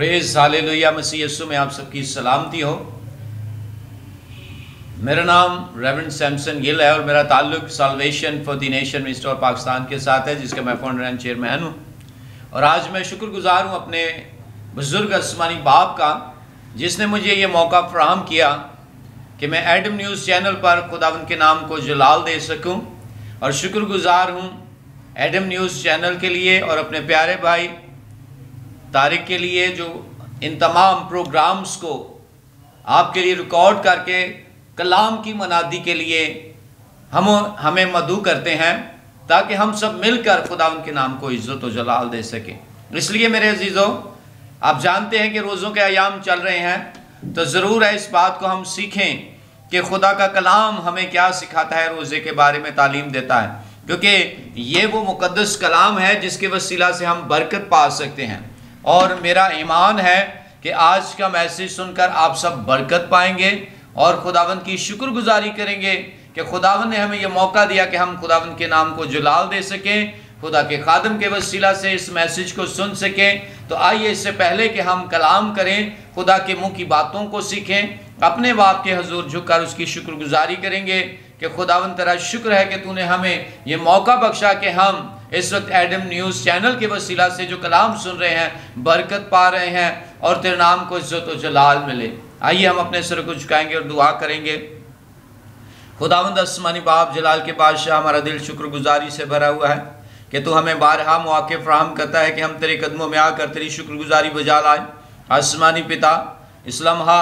Praise hallelujah. मसीह यीशु में आप सबकी सलामती हो। मेरा नाम रेवरेंड सैमसन गिल है और मेरा ताल्लुक salvation for the nation ministry Pakistan के साथ है, जिसका मैं फाउंडर एंड चेयरमैन हूँ। और आज मैं शुक्रगुजार हूँ अपने बुजुर्ग आसमानी बाप का, जिसने मुझे ये मौका फराहम किया कि मैं एडम न्यूज़ चैनल पर खुदावंद के नाम को जलाल दे सकूँ। और शुक्रगुजार हूँ एडम न्यूज़ चैनल के लिए और अपने प्यारे भाई तारिक के लिए, जो इन तमाम प्रोग्राम्स को आपके लिए रिकॉर्ड करके कलाम की मनादी के लिए हमें मदऊ करते हैं, ताकि हम सब मिलकर खुदावंद के नाम को इज़्ज़त और जलाल दे सकें। इसलिए मेरे अजीज़ों, आप जानते हैं कि रोज़ों के अयाम चल रहे हैं, तो ज़रूर है इस बात को हम सीखें कि खुदा का कलाम हमें क्या सिखाता है, रोज़े के बारे में तालीम देता है, क्योंकि ये वो मुक़द्दस कलाम है जिसके वसीला से हम बरकत पा सकते हैं। और मेरा ईमान है कि आज का मैसेज सुनकर आप सब बरकत पाएंगे और खुदावंद की शुक्रगुजारी करेंगे कि खुदावंद ने हमें यह मौका दिया कि हम खुदावंद के नाम को जलाल दे सकें, खुदा के खादम के वसीला से इस मैसेज को सुन सकें। तो आइए, इससे पहले कि हम कलाम करें, खुदा के मुंह की बातों को सीखें, अपने बाप के हजूर झुककर उसकी शुक्रगुजारी करेंगे कि खुदावंद तेरा शुक्र है कि तूने हमें ये मौका बख्शा कि हम इस वक्त एडम न्यूज़ चैनल के वसीला से जो कलाम सुन रहे हैं, बरकत पा रहे हैं और तेरे नाम को इज़्ज़त और जलाल मिले। आइए हम अपने सर को झुकाएंगे और दुआ करेंगे। खुदावंद आसमानी बाप, जलाल के बादशाह, हमारा दिल शुक्रगुजारी से भरा हुआ है कि तू हमें बारहा मौके फराहम करता है कि हम तेरे कदमों में आकर तेरी शुक्रगुजारी बजा लाए। आसमानी पिता, इस लम्हा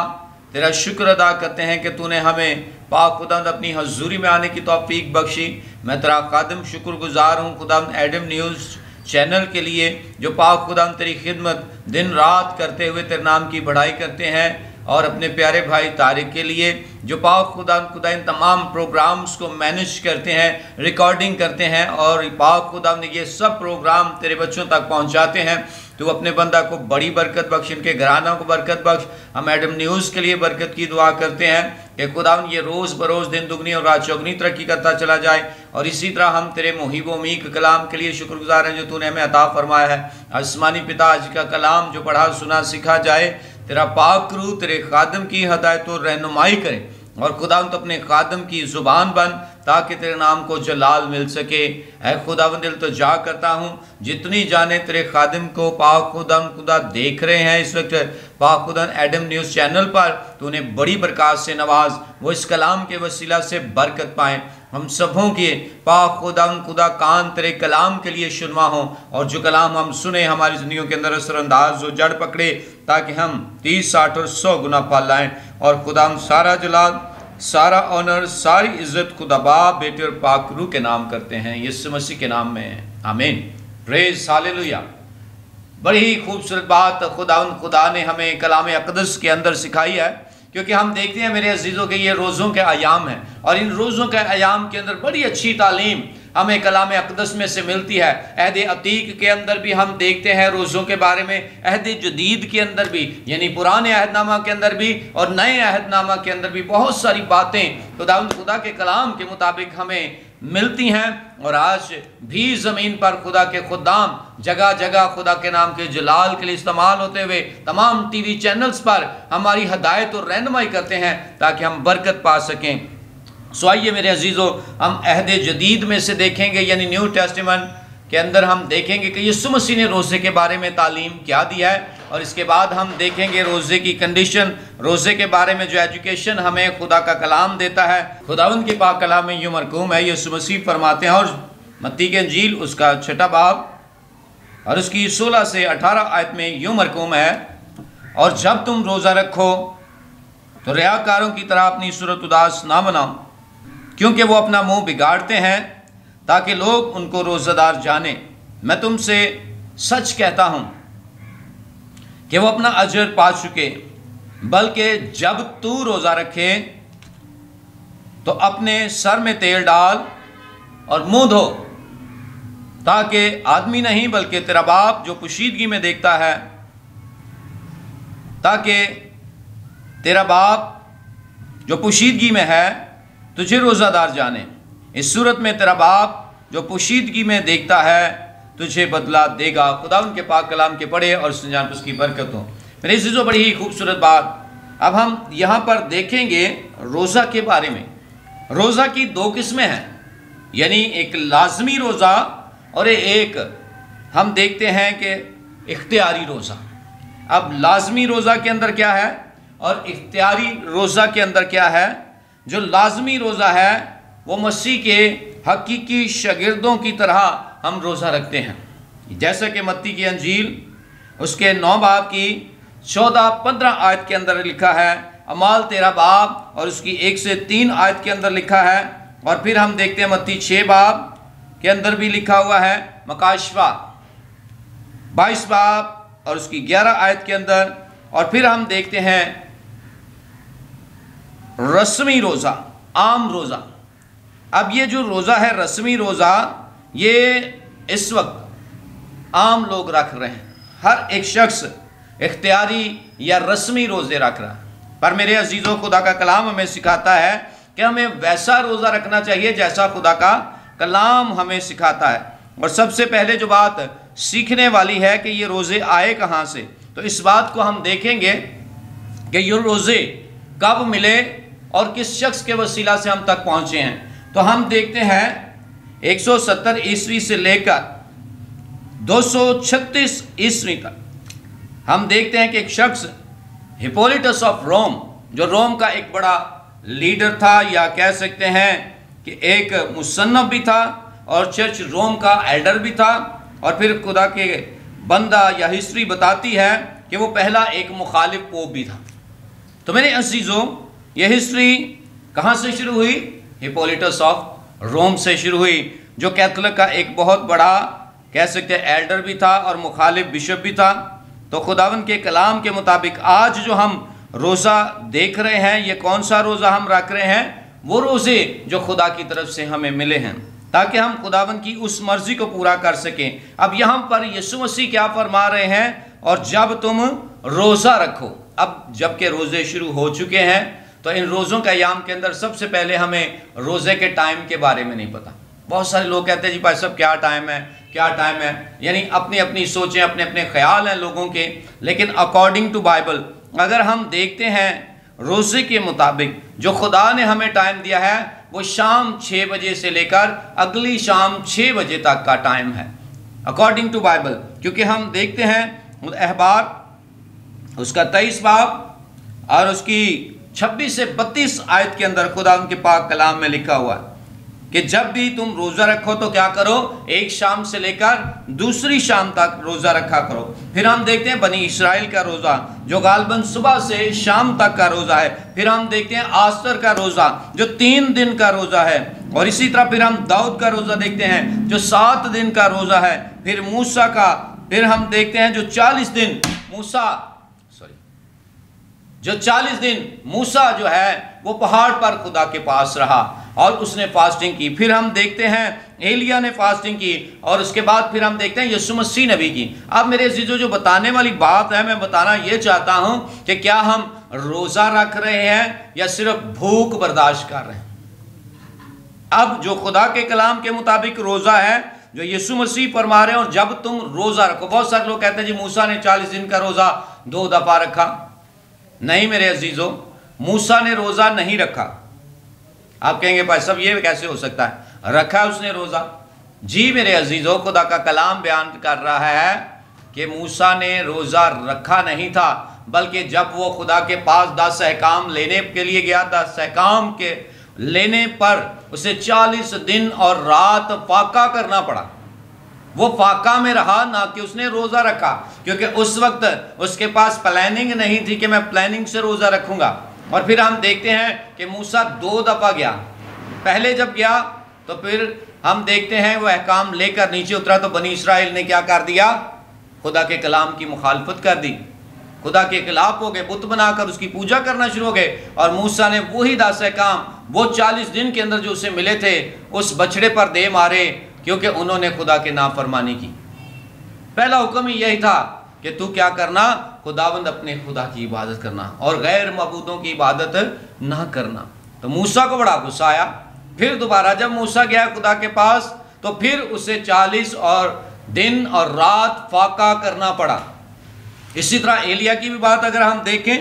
तेरा शुक्र अदा करते हैं कि तूने हमें पाक खुदावंद अपनी हजूरी में आने की तौफीक बख्शी। मैं तेरा खादम शुक्रगुजार हूँ खुदावंद एडम न्यूज़ चैनल के लिए, जो पाक खुदावंद तेरी खिदमत दिन रात करते हुए तेरे नाम की बढ़ाई करते हैं, और अपने प्यारे भाई तारिक के लिए, जो पाक खुदा इन तमाम प्रोग्राम्स को मैनेज करते हैं, रिकॉर्डिंग करते हैं और पाक खुदा ने ये सब प्रोग्राम तेरे बच्चों तक पहुंचाते हैं। तो अपने बंदा को बड़ी बरकत बख्श, इनके घरानों को बरकत बख्श। हम एडम न्यूज़ के लिए बरकत की दुआ करते हैं कि खुदा ये रोज़ बरोज़ दिन दुगनी और रात चौगनी तरक्की करता चला जाए। और इसी तरह हम तेरे मुहीब व मीक कलाम के लिए शुक्रगुजार हैं जो तूने हमें अता फरमाया है। आसमानी पिता, आज का कलाम जो पढ़ा सुना सीखा जाए, तेरा पाक रूह तेरे खादम की हदायत और रहनुमाई करे, और खुदावंद अपने खादम की ज़ुबान बन, ताकि तेरे नाम को जलाल मिल सके। ऐ खुदावंद, दिल तो जा करता हूँ जितनी जाने तेरे खादम को पाक खुदा देख रहे हैं इस वक्त पाक खुदा एडम न्यूज़ चैनल पर, तूने बड़ी बरकत से नवाज, वो इस कलाम के वसीला से बरकत पाएँ। हम सबों के पाक खुदा कान तेरे कलाम के लिए सुनवा हो, और जो कलाम हम सुने हमारी ज़िंदगियों के अंदर असरअंदाज हो, जड़ पकड़े, ताकि हम 30, 60 और 100 गुना पाल लाएँ। और खुदा हम सारा जलाल, सारा ऑनर, सारी इज्जत खुदा बाप, बेटे और पाक रूह के नाम करते हैं, यीशु मसीह के नाम में, आमीन। Praise hallelujah. बड़ी ही खूबसूरत बात खुदा ने हमें कलाम अक़दस के अंदर सिखाई है, क्योंकि हम देखते हैं मेरे अजीज़ों के ये रोज़ों के अयाम हैं, और इन रोज़ों के अयाम के अंदर बड़ी अच्छी तालीम हमें कलाम अक़दस में से मिलती है। अहद अतीक के अंदर भी हम देखते हैं रोज़ों के बारे में, अहद जदीद के अंदर भी, यानी पुराने अहदनामा के अंदर भी और नए अहदनामा के अंदर भी बहुत सारी बातें खुदा के कलाम के मुताबिक हमें मिलती हैं। और आज भी ज़मीन पर खुदा के खुदाम जगह जगह खुदा के नाम के जलाल के लिए इस्तेमाल होते हुए तमाम टीवी चैनल्स पर हमारी हदायत और रहनुमाई करते हैं, ताकि हम बरकत पा सकें। सो आइए मेरे अजीज़ों, हम अहद जदीद में से देखेंगे, यानी न्यू टेस्टामेंट के अंदर हम देखेंगे कि यीशु मसीह ने रोज़े के बारे में तालीम क्या दिया है, और इसके बाद हम देखेंगे रोज़े की कंडीशन, रोज़े के बारे में जो एजुकेशन हमें खुदा का कलाम देता है। खुदावंद के पाक कलाम में यूँ मरकूम है, यीशु मसीह फरमाते हैं, और मत्ती की इंजील उसका 6 बाब और उसकी 16 से 18 आयत में यूँ मरकूम है, और जब तुम रोज़ा रखो तो रियाकारों की तरह अपनी सूरत उदास ना बनाओ, क्योंकि वो अपना मुंह बिगाड़ते हैं ताकि लोग उनको रोज़ादार जाने। मैं तुमसे सच कहता हूं कि वो अपना अजर पा चुके। बल्कि जब तू रोज़ा रखे तो अपने सर में तेल डाल और मुंह धो, ताकि आदमी नहीं बल्कि तेरा बाप जो पोशीदगी में देखता है, ताकि तेरा बाप जो पोशीदगी में है तुझे रोज़ादार जाने। इस सूरत में तेरा बाप जो पोशीदगी में देखता है तुझे बदला देगा। खुदा उनके पाक कलाम के पढ़े और सुन जान उसकी बरकत हो। میرے عزیزوں بڑی ہی خوبصورت بات اب ہم یہاں پر دیکھیں گے روزہ کے بارے میں۔ روزہ کی دو قسمیں ہیں، یعنی ایک لازمی روزہ اور ایک ہم دیکھتے ہیں کہ اختیاری روزہ۔ اب لازمی روزہ کے اندر کیا ہے اور اختیاری روزہ کے اندر کیا ہے؟ جو لازمی روزہ ہے وہ مسیح کے حقیقی شاگردوں کی طرح ہم روزہ رکھتے ہیں، جیسا کہ متی کی انجیل اس کے 9 باب کی 14-15 آیت کے اندر لکھا ہے، اعمال 13 باب اور اس کی 1 سے 3 آیت کے اندر لکھا ہے، اور پھر ہم دیکھتے ہیں متی 6 باب کے اندر بھی لکھا ہوا ہے، مکاشفہ 22 باب اور اس کی 11 آیت کے اندر، اور پھر ہم دیکھتے ہیں رسمی روزہ، عام روزہ۔ اب یہ جو روزہ ہے رسمی روزہ، یہ اس وقت عام لوگ رکھ رہے ہیں، ہر ایک شخص اختیاری یا رسمی روزے رکھ رہا ہے۔ پر میرے عزیزوں، خدا کا کلام ہمیں سکھاتا ہے کہ ہمیں ویسا روزہ رکھنا چاہیے جیسا خدا کا کلام ہمیں سکھاتا ہے۔ اور سب سے پہلے جو بات سیکھنے والی ہے کہ یہ روزے آئے کہاں سے، تو اس بات کو ہم دیکھیں گے کہ یہ روزے کب ملے اور کس شخص کے وسیلہ سے ہم تک پہنچے ہیں۔ تو ہم دیکھتے ہیں 170 عیسوی سے لے کر 236 عیسوی تک ہم دیکھتے ہیں کہ ایک شخص ہپولیٹس آف روم، جو روم کا ایک بڑا لیڈر تھا، یا کہہ سکتے ہیں کہ ایک مصنف بھی تھا اور چرچ روم کا ایلڈر بھی تھا، اور پھر خدا کے بندہ یا ہسٹری بتاتی ہے کہ وہ پہلا ایک مخالف پوپ بھی تھا۔ تو میرے عزیزوں، یہ ہسٹری کہاں سے شروع ہوئی؟ ہپولیٹس آف روم سے شروع ہوئی، جو کیتھولک کا ایک بہت بڑا کہہ سکتے ہیں ایلڈر بھی تھا اور مخالف بشپ بھی تھا۔ تو خداوند کے کلام کے مطابق آج جو ہم روزہ دیکھ رہے ہیں، یہ کون سا روزہ ہم رکھ رہے ہیں؟ وہ روزے جو خدا کی طرف سے ہمیں ملے ہیں، تاکہ ہم خداوند کی اس مرضی کو پورا کر سکیں۔ اب یہاں پر یسوع مسیح کیا فرما رہے ہیں؟ اور جب تم روزہ رکھو، اب جب کہ روزے شروع ہو چکے ہیں، تو ان روزوں کے ایام کے اندر سب سے پہلے ہمیں روزے کے ٹائم کے بارے میں نہیں پتا۔ بہت سارے لوگ کہتے ہیں جی بھائی صاحب کیا ٹائم ہے، کیا ٹائم ہے، یعنی اپنی اپنی سوچیں، اپنے اپنے خیال ہیں لوگوں کے، لیکن اکارڈنگ ٹو بائبل اگر ہم دیکھتے ہیں روزے کے مطابق جو خدا نے ہمیں ٹائم دیا ہے، وہ شام 6 بجے سے لے کر اگلی شام 6 بجے تک کا ٹائم ہے، اکارڈنگ ٹو بائبل۔ کیونکہ ہم دیکھتے ہیں احبار اس کا 23 باب اور اس کی 26 سے 32 آیت کے اندر خدا ان کے پاک کلام میں لکھا ہوا ہے کہ جب بھی تم روزہ رکھو تو کیا کرو؟ ایک شام سے لے کر دوسری شام تک روزہ رکھا کرو۔ پھر ہم دیکھتے ہیں بنی اسرائیل کا روزہ جو غالباً صبح سے شام تک کا روزہ ہے۔ پھر ہم دیکھتے ہیں آستر کا روزہ جو 3 دن کا روزہ ہے، اور اسی طرح پھر ہم داؤد کا روزہ دیکھتے ہیں جو 7 دن کا روزہ ہے۔ پھر موسیٰ کا، پھر ہم دیکھتے ہیں جو 40 دن موسیٰ جو ہے وہ پہاڑ پر خدا کے پاس رہا اور اس نے فاسٹنگ کی۔ پھر ہم دیکھتے ہیں ایلیا نے فاسٹنگ کی، اور اس کے بعد پھر ہم دیکھتے ہیں یسوع مسیح نبی کی۔ اب میرے عزیزو، جو بتانے والی بات ہے، میں بتانا یہ چاہتا ہوں کہ کیا ہم روزہ رکھ رہے ہیں یا صرف بھوک برداشت کر رہے ہیں؟ اب جو خدا کے کلام کے مطابق روزہ ہے، جو یسوع مسیح فرما رہے ہیں، اور جب تم روزہ رکھو، بہت سارے لوگ کہتے ہیں جی موسیٰ نے 40 دن کا روزہ 2 دفعہ رکھا۔ نہیں میرے عزیزو، موسیٰ نے روزہ نہیں رکھا۔ آپ کہیں گے بھائی صاحب یہ کیسے ہو سکتا ہے، رکھا اس نے روزہ؟ جی میرے عزیزو، خدا کا کلام بیان کر رہا ہے کہ موسیٰ نے روزہ رکھا نہیں تھا، بلکہ جب وہ خدا کے پاس 10 احکام لینے کے لیے گیا، 10 احکام کے لینے پر اسے 40 دن اور رات فاقہ کرنا پڑا۔ وہ فاقہ میں رہا، نہ کہ اس نے روزہ رکھا، کیونکہ اس وقت اس کے پاس پلاننگ نہیں تھی کہ میں پلاننگ سے روزہ رکھوں گا۔ اور پھر ہم دیکھتے ہیں کہ موسیٰ 2 دفعہ گیا۔ پہلے جب گیا تو پھر ہم دیکھتے ہیں وہ احکام لے کر نیچے اترا تو بنی اسرائیل نے کیا کر دیا؟ خدا کے کلام کی مخالفت کر دی، خدا کے خلاف ہو گئے، بت بنا کر اس کی پوجا کرنا شروع ہو گئے۔ اور موسیٰ نے وہی 10 احکام وہ 40 دن کے اندر جو اسے ملے تھے اس بچڑے پر دے مارے، کیونکہ انہوں نے خدا کے نافرمانی کی۔ پہلا حکم ہی یہی تھا کہ تو کیا کرنا؟ خداوند اپنے خدا کی عبادت کرنا اور غیر معبودوں کی عبادت نہ کرنا۔ تو موسیٰ کو بڑا غصہ آیا۔ پھر دوبارہ جب موسیٰ گیا خدا کے پاس تو پھر اسے 40 اور دن اور رات فاقہ کرنا پڑا۔ इसी तरह एलिया की भी बात अगर हम देखें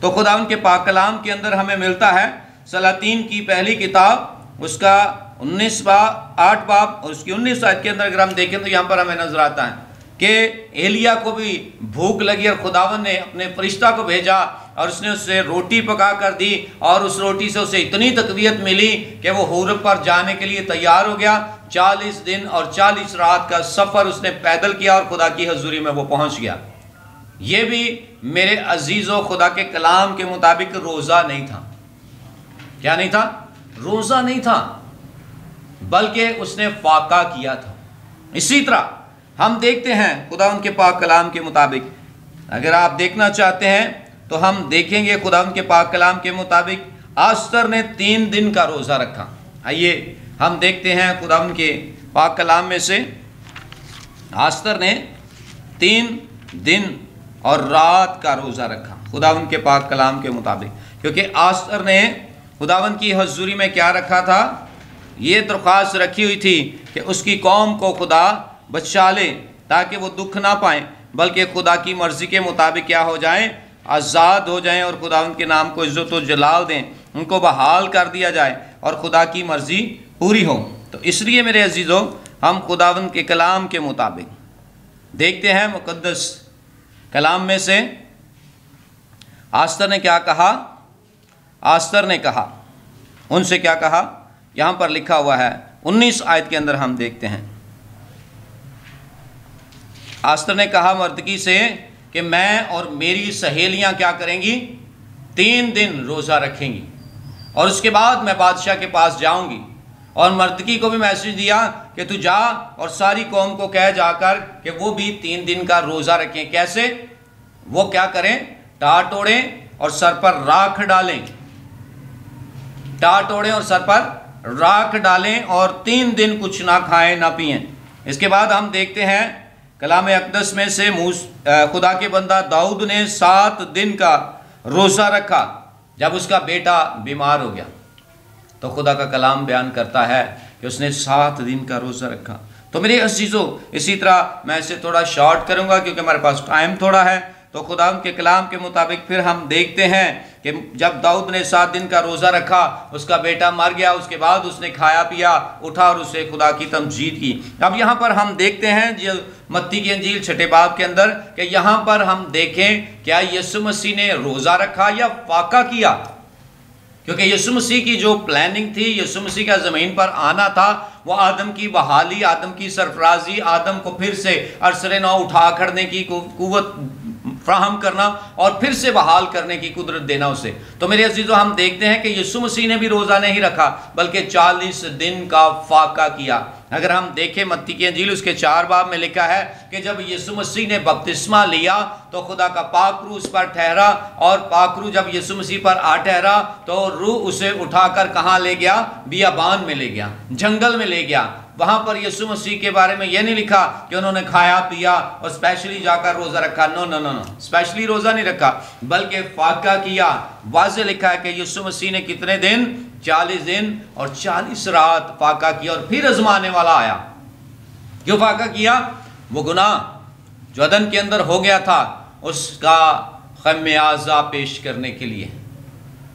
तो खुदावंद के पाक कलाम के अंदर हमें मिलता है सलातीन की पहली किताब उसका 8 बाब और उसकी 19 आयत के अंदर अगर हम देखें तो यहाँ पर हमें नजर आता है कि एलिया को भी भूख लगी और खुदावंद ने अपने फरिश्ता को भेजा और उसने उससे रोटी पका कर दी और उस रोटी से उसे इतनी तकवीत मिली कि वो होरब पर जाने के लिए तैयार हो गया। 40 दिन और 40 रात का सफ़र उसने पैदल किया और खुदा की हजूरी में वो पहुंच गया। ये भी मेरे अजीज़ों खुदा के कलाम के मुताबिक रोज़ा नहीं था। क्या नहीं था? रोज़ा नहीं था, बल्कि उसने फाका किया था। इसी तरह हम देखते हैं खुदा उनके पाक कलाम के मुताबिक, अगर आप देखना चाहते हैं तो हम देखेंगे खुदा उनके पाक कलाम के मुताबिक आस्तर ने 3 दिन का रोज़ा रखा। आइए हम देखते हैं खुदा उनके पाक कलाम में से आस्तर ने 3 दिन और रात का रोज़ा रखा खुदावंद के पाक कलाम के मुताबिक, क्योंकि आस्तर ने खुदावंद की हजूरी में क्या रखा था? ये दरख्वास्त रखी हुई थी कि उसकी कौम को खुदा बचा ले ताकि वो दुख ना पाएँ, बल्कि खुदा की मर्ज़ी के मुताबिक क्या हो जाएं? आज़ाद हो जाएं और खुदावंद के नाम को इज़्ज़त और जलाल दें, उनको बहाल कर दिया जाए और खुदा की मर्ज़ी पूरी हो। तो इसलिए मेरे अजीज़ों हम खुदावंद के कलाम के मुताबिक देखते हैं मुक़द्दस कलाम में से आस्तर ने क्या कहा? आस्तर ने कहा, उनसे क्या कहा? यहाँ पर लिखा हुआ है 19 आयत के अंदर हम देखते हैं। आस्तर ने कहा मर्दकी से कि मैं और मेरी सहेलियां क्या करेंगी? 3 दिन रोज़ा रखेंगी और उसके बाद मैं बादशाह के पास जाऊंगी। और मर्दकी को भी मैसेज दिया कि तू जा और सारी कौम को कह जाकर कि वो भी 3 दिन का रोज़ा रखें। कैसे? वो क्या करें? टाट ओढ़ें और सर पर राख डालें। टाट ओढ़ें और सर पर राख डालें और 3 दिन कुछ ना खाएं ना पिएं। इसके बाद हम देखते हैं कलाम अक़दस में से खुदा के बंदा दाऊद ने 7 दिन का रोज़ा रखा जब उसका बेटा बीमार हो गया। तो खुदा का कलाम बयान करता है कि उसने 7 दिन का रोज़ा रखा। तो मेरे अजीज़ों इसी तरह मैं इसे थोड़ा शॉर्ट करूँगा क्योंकि हमारे पास टाइम थोड़ा है। तो खुदा के कलाम के मुताबिक फिर हम देखते हैं कि जब दाऊद ने 7 दिन का रोज़ा रखा, उसका बेटा मर गया, उसके बाद उसने खाया पिया, उठा और उसे खुदा की तमजीद की। अब यहाँ पर हम देखते हैं जो मत्ती की अंजील 6 बाब के अंदर कि यहाँ पर हम देखें क्या यीशु मसीह ने रोज़ा रखा या फाका किया? क्योंकि यीशु मसीह की जो प्लानिंग थी, यीशु मसीह का ज़मीन पर आना था, वो आदम की बहाली, आदम की सरफराजी, आदम को फिर से अरसरे नौ उठा करने की कुव्वत फ्राहम करना और फिर से बहाल करने की कुदरत देना उसे। तो मेरे अजीज़ों हम देखते हैं कि यीशु मसीह ने भी रोज़ा नहीं रखा बल्कि 40 दिन का फाका किया। अगर हम देखें मत्ती की अंजील उसके 4 बाब में लिखा है कि जब यीशु मसीह ने बपतिस्मा लिया तो खुदा का पाकरू उस पर ठहरा और पाकरू जब यीशु मसीह पर आ ठहरा तो रूह उसे उठाकर कहाँ ले गया? बियाबान में ले गया, जंगल में ले गया। वहाँ पर यीशु मसीह के बारे में यह नहीं लिखा कि उन्होंने खाया पिया और स्पेशली जाकर रोज़ा रखा। No no no no, specially रोज़ा नहीं रखा बल्कि फाका किया। वाज़े लिखा है कि यीशु मसीह ने कितने दिन? 40 दिन और 40 रात फाका किया और फिर आजमाने वाला आया। क्यों फाका किया? वो गुनाह जो अदन के अंदर हो गया था उसका खमियाजा पेश करने के लिए,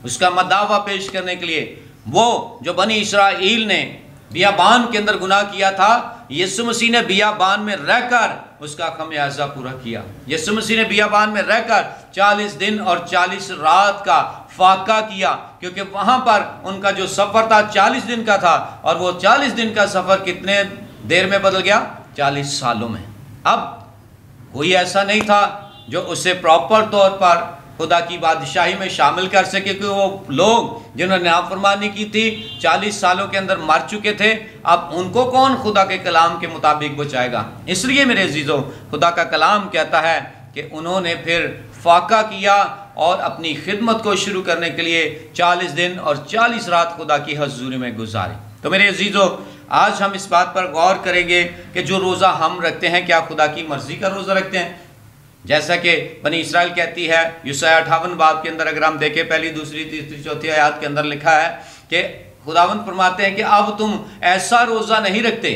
उसका मदावा पेश करने के लिए। वो जो बनी इसराइल ने बियाबान के अंदर गुनाह किया था, यीशु मसीह ने बियाबान में रहकर उसका खमियाजा पूरा किया। यीशु मसीह ने बियाबान में रहकर 40 दिन और 40 रात का फाका किया, क्योंकि वहाँ पर उनका जो सफ़र था 40 दिन का था और वो 40 दिन का सफ़र कितने देर में बदल गया? 40 सालों में। अब कोई ऐसा नहीं था जो उसे प्रॉपर तौर पर खुदा की बादशाही में शामिल कर सके, क्योंकि वो लोग जिन्होंने नाफरमानी की थी 40 सालों के अंदर मर चुके थे। अब उनको कौन खुदा के कलाम के मुताबिक बचाएगा? इसलिए मेरे अजीज़ों खुदा का कलाम कहता है कि उन्होंने फिर फाका किया और अपनी खिदमत को शुरू करने के लिए 40 दिन और 40 रात खुदा की हजूरी में गुजारी। तो मेरे अजीज़ों आज हम इस बात पर गौर करेंगे कि जो रोज़ा हम रखते हैं क्या खुदा की मर्ज़ी का रोज़ा रखते हैं? जैसा कि बनी इसराइल कहती है यशायाह 58 बाब के अंदर अगर हम देखें पहली, दूसरी, तीसरी, चौथी आयत के अंदर लिखा है कि खुदावंद फरमाते हैं कि अब तुम ऐसा रोज़ा नहीं रखते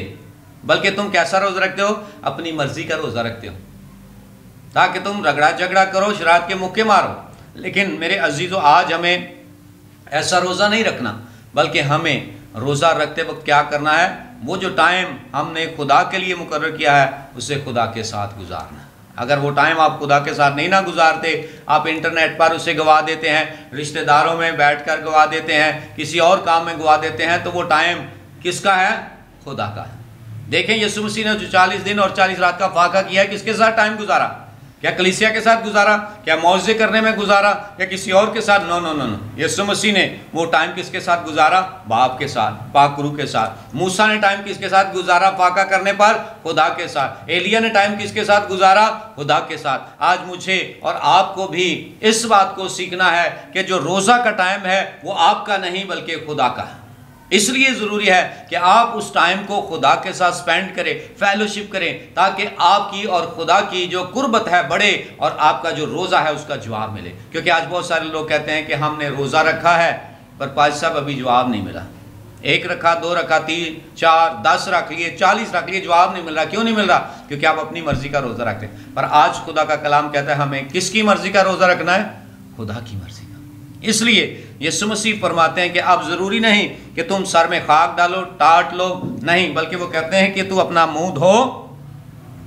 बल्कि तुम कैसा रोज़ा रखते हो? अपनी मर्ज़ी का रोज़ा रखते हो। ताकि तुम रगड़ा झगड़ा करो, शरारत के मुक्के मारो। लेकिन मेरे अजीज़ों, आज हमें ऐसा रोज़ा नहीं रखना, बल्कि हमें रोज़ा रखते वक्त क्या करना है, वो जो टाइम हमने खुदा के लिए मुकर्रर किया है उसे खुदा के साथ गुजारना। अगर वो टाइम आप खुदा के साथ नहीं ना गुजारते, आप इंटरनेट पर उसे गवा देते हैं, रिश्तेदारों में बैठकर गवा देते हैं, किसी और काम में गवा देते हैं, तो वो टाइम किसका है? खुदा का है। देखें, यीशु मसीह ने जो 40 दिन और 40 रात का फाका किया है, किसके साथ टाइम गुजारा? क्या कलीसिया के साथ गुजारा? क्या मौजे करने में गुजारा? या किसी और के साथ? No no no no. Yeshu Masih ने वो टाइम किसके साथ गुजारा? बाप के साथ, पाक रूह के साथ। मूसा ने टाइम किसके साथ गुजारा फाका करने पर? खुदा के साथ। एलिया ने टाइम किसके साथ गुजारा? खुदा के साथ। आज मुझे और आपको भी इस बात को सीखना है कि जो रोज़ा का टाइम है वो आपका नहीं बल्कि खुदा का है। इसलिए ज़रूरी है कि आप उस टाइम को खुदा के साथ स्पेंड करें, फेलोशिप करें, ताकि आपकी और खुदा की जो कुर्बत है बढ़े और आपका जो रोज़ा है उसका जवाब मिले। क्योंकि आज बहुत सारे लोग कहते हैं कि हमने रोज़ा रखा है पर पाजी साहब अभी जवाब नहीं मिला। 1 रखा, 2 रखा, 3, 4, 10 रख लिए, 40 रख लिए, जवाब नहीं मिल रहा। क्यों नहीं मिल रहा? क्योंकि आप अपनी मर्जी का रोज़ा रखते हैं। पर आज खुदा का कलाम कहता है हमें किसकी मर्जी का रोज़ा रखना है? खुदा की मर्जी का। इसलिए यीशु मसीह फरमाते हैं कि अब ज़रूरी नहीं कि तुम सर में खाक डालो, टाट लो, नहीं, बल्कि वो कहते हैं कि तू अपना मुंह धो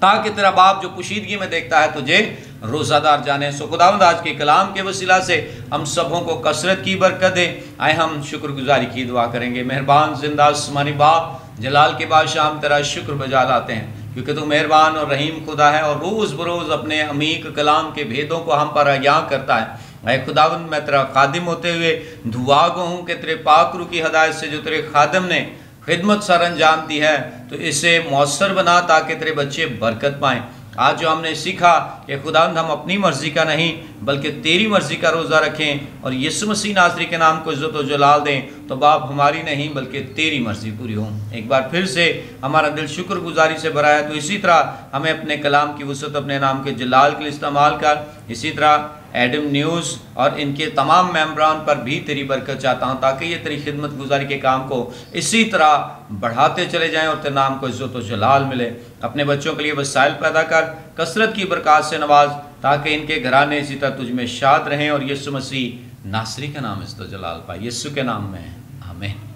ताकि तेरा बाप जो पोशीदगी में देखता है तुझे रोज़ादार जाने। सो खुदावंद आज के कलाम के वसीला से हम सबों को कसरत की बरकत दे। आए हम शुक्रगुजारी की दुआ करेंगे। मेहरबान जिंदा आसमानी बाप, जलाल के बादशाह, हम तेरा शुक्र बजा लाते हैं क्योंकि तू मेहरबान और रहीम खुदा है और रोज़ बरोज़ अपने अमीक कलाम के भेदों को हम पर अयां करता है। ऐ खुदावंद, मैं तेरा खादिम होते हुए दुआ गो हूँ कि तेरे पाक रूह की हदायत से जो तेरे खादिम ने खिदमत सर अंजाम दी है तो इसे मौसर बना ताकि तेरे बच्चे बरकत पाएँ। आज जो हमने सीखा कि खुदावंद हम अपनी मर्ज़ी का नहीं बल्कि तेरी मर्ज़ी का रोज़ा रखें और यीशु मसीह नासरी के नाम को इज़्ज़त व जलाल दें, तो बाप हमारी नहीं बल्कि तेरी मर्ज़ी पूरी हो। एक बार फिर से हमारा दिल शुक्रगुजारी से भरा है, तो इसी तरह हमें अपने कलाम की वसअत अपने नाम के जलाल के लिए इस्तेमाल कर। इसी तरह एडम न्यूज़ और इनके तमाम मेंबरान पर भी तेरी बरकत चाहता हूँ ताकि ये तेरी खिदमत गुजारी के काम को इसी तरह बढ़ाते चले जाएं और तेरे नाम को इज़्ज़त व जलाल मिले। अपने बच्चों के लिए वसाइल पैदा कर, कसरत की बरकत से नवाज ताकि इनके घराने इसी तरह तुझ में शाद रहें और यीशु मसीह नासरी का नाम इज़्ज़त व जलाल पाए। यीशु के नाम में आमीन।